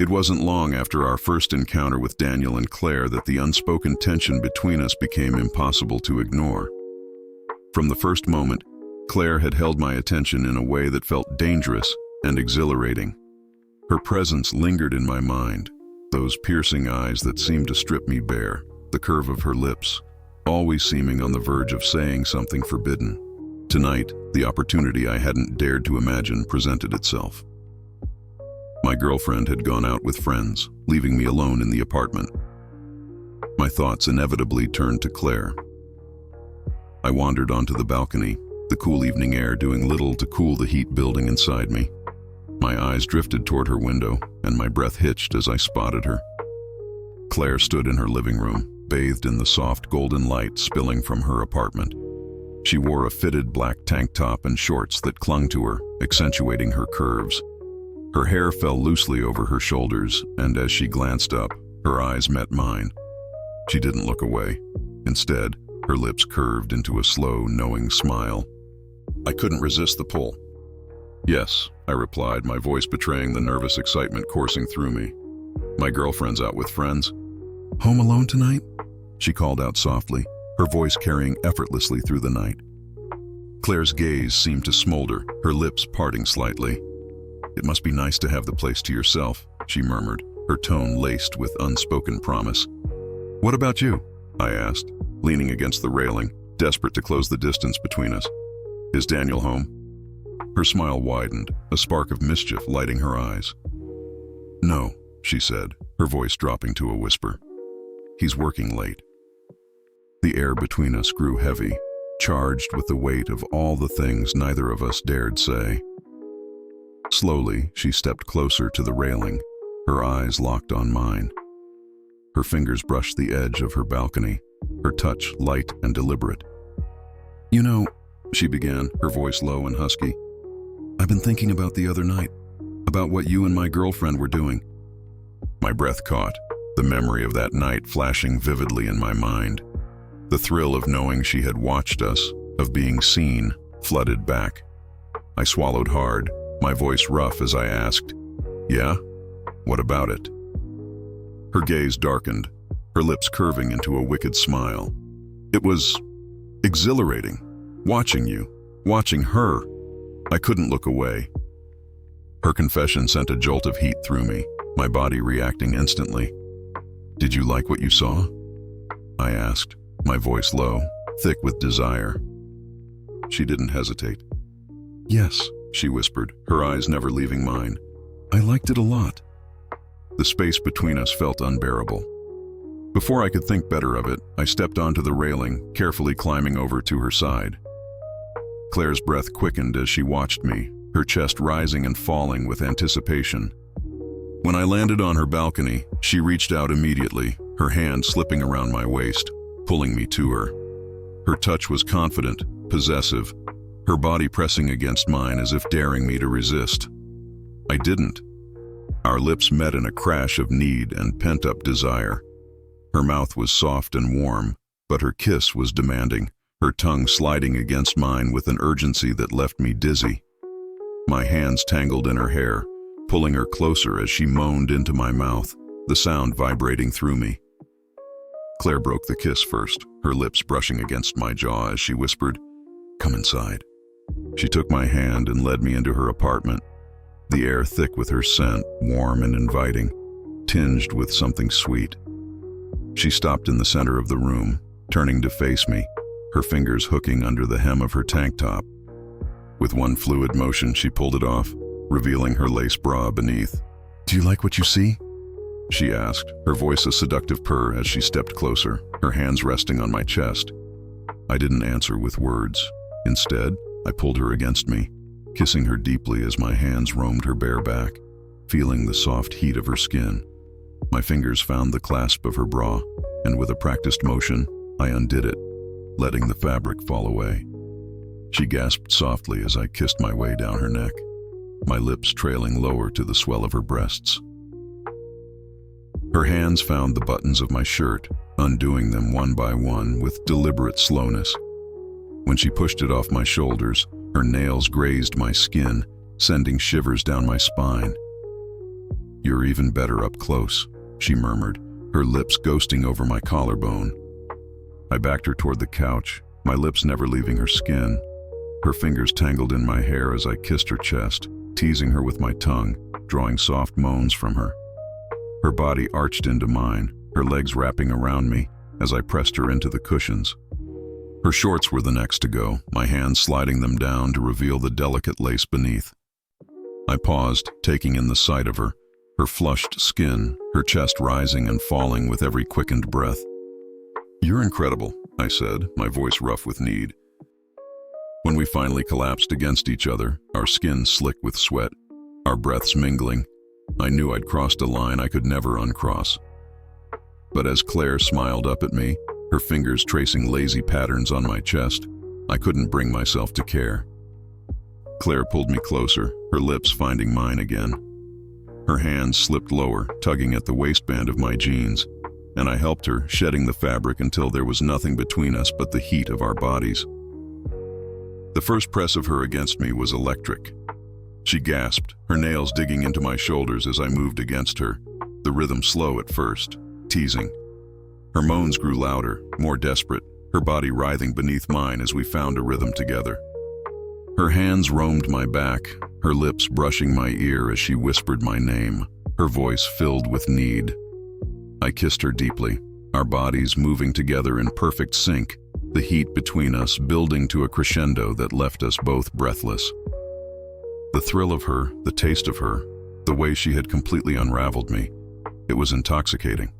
It wasn't long after our first encounter with Daniel and Claire that the unspoken tension between us became impossible to ignore. From the first moment, Claire had held my attention in a way that felt dangerous and exhilarating. Her presence lingered in my mind, those piercing eyes that seemed to strip me bare, the curve of her lips, always seeming on the verge of saying something forbidden. Tonight, the opportunity I hadn't dared to imagine presented itself. My girlfriend had gone out with friends, leaving me alone in the apartment. My thoughts inevitably turned to Claire. I wandered onto the balcony, the cool evening air doing little to cool the heat building inside me. My eyes drifted toward her window, and my breath hitched as I spotted her. Claire stood in her living room, bathed in the soft golden light spilling from her apartment. She wore a fitted black tank top and shorts that clung to her, accentuating her curves. Her hair fell loosely over her shoulders, and as she glanced up, her eyes met mine. She didn't look away. Instead, her lips curved into a slow, knowing smile. I couldn't resist the pull. "Yes," I replied, my voice betraying the nervous excitement coursing through me. "My girlfriend's out with friends." "Home alone tonight?" she called out softly, her voice carrying effortlessly through the night. Claire's gaze seemed to smolder, her lips parting slightly. "It must be nice to have the place to yourself," she murmured, her tone laced with unspoken promise. "What about you?" I asked, leaning against the railing, desperate to close the distance between us. "Is Daniel home?" Her smile widened, a spark of mischief lighting her eyes. "No," she said, her voice dropping to a whisper. "He's working late." The air between us grew heavy, charged with the weight of all the things neither of us dared say. Slowly, she stepped closer to the railing, her eyes locked on mine. Her fingers brushed the edge of her balcony, her touch light and deliberate. "You know," she began, her voice low and husky, "I've been thinking about the other night, about what you and my girlfriend were doing." My breath caught, the memory of that night flashing vividly in my mind. The thrill of knowing she had watched us, of being seen, flooded back. I swallowed hard, my voice rough as I asked, "Yeah? What about it?" Her gaze darkened, her lips curving into a wicked smile. "It was exhilarating, watching you, watching her. I couldn't look away." Her confession sent a jolt of heat through me, my body reacting instantly. "Did you like what you saw?" I asked, my voice low, thick with desire. She didn't hesitate. "Yes," she whispered, her eyes never leaving mine. "I liked it a lot." The space between us felt unbearable. Before I could think better of it, I stepped onto the railing, carefully climbing over to her side. Claire's breath quickened as she watched me, her chest rising and falling with anticipation. When I landed on her balcony, she reached out immediately, her hand slipping around my waist, pulling me to her. Her touch was confident, possessive, her body pressing against mine as if daring me to resist. I didn't. Our lips met in a crash of need and pent-up desire. Her mouth was soft and warm, but her kiss was demanding, her tongue sliding against mine with an urgency that left me dizzy. My hands tangled in her hair, pulling her closer as she moaned into my mouth, the sound vibrating through me. Claire broke the kiss first, her lips brushing against my jaw as she whispered, "Come inside." She took my hand and led me into her apartment, the air thick with her scent, warm and inviting, tinged with something sweet. She stopped in the center of the room, turning to face me, her fingers hooking under the hem of her tank top. With one fluid motion, she pulled it off, revealing her lace bra beneath. "Do you like what you see?" she asked, her voice a seductive purr as she stepped closer, her hands resting on my chest. I didn't answer with words. Instead, I pulled her against me, kissing her deeply as my hands roamed her bare back, feeling the soft heat of her skin. My fingers found the clasp of her bra, and with a practiced motion, I undid it, letting the fabric fall away. She gasped softly as I kissed my way down her neck, my lips trailing lower to the swell of her breasts. Her hands found the buttons of my shirt, undoing them one by one with deliberate slowness. When she pushed it off my shoulders, her nails grazed my skin, sending shivers down my spine. "You're even better up close," she murmured, her lips ghosting over my collarbone. I backed her toward the couch, my lips never leaving her skin. Her fingers tangled in my hair as I kissed her chest, teasing her with my tongue, drawing soft moans from her. Her body arched into mine, her legs wrapping around me as I pressed her into the cushions. Her shorts were the next to go, my hands sliding them down to reveal the delicate lace beneath. I paused, taking in the sight of her flushed skin, her chest rising and falling with every quickened breath. "You're incredible," I said, my voice rough with need. When we finally collapsed against each other, our skin slick with sweat, our breaths mingling, I knew I'd crossed a line I could never uncross. But as Claire smiled up at me, her fingers tracing lazy patterns on my chest, I couldn't bring myself to care. Claire pulled me closer, her lips finding mine again. Her hands slipped lower, tugging at the waistband of my jeans, and I helped her, shedding the fabric until there was nothing between us but the heat of our bodies. The first press of her against me was electric. She gasped, her nails digging into my shoulders as I moved against her, the rhythm slow at first, teasing. Her moans grew louder, more desperate, her body writhing beneath mine as we found a rhythm together. Her hands roamed my back, her lips brushing my ear as she whispered my name, her voice filled with need. I kissed her deeply, our bodies moving together in perfect sync, the heat between us building to a crescendo that left us both breathless. The thrill of her, the taste of her, the way she had completely unraveled me, it was intoxicating.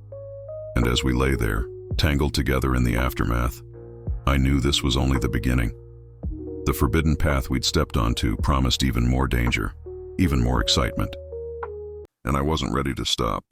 And as we lay there, tangled together in the aftermath, I knew this was only the beginning. The forbidden path we'd stepped onto promised even more danger, even more excitement. And I wasn't ready to stop.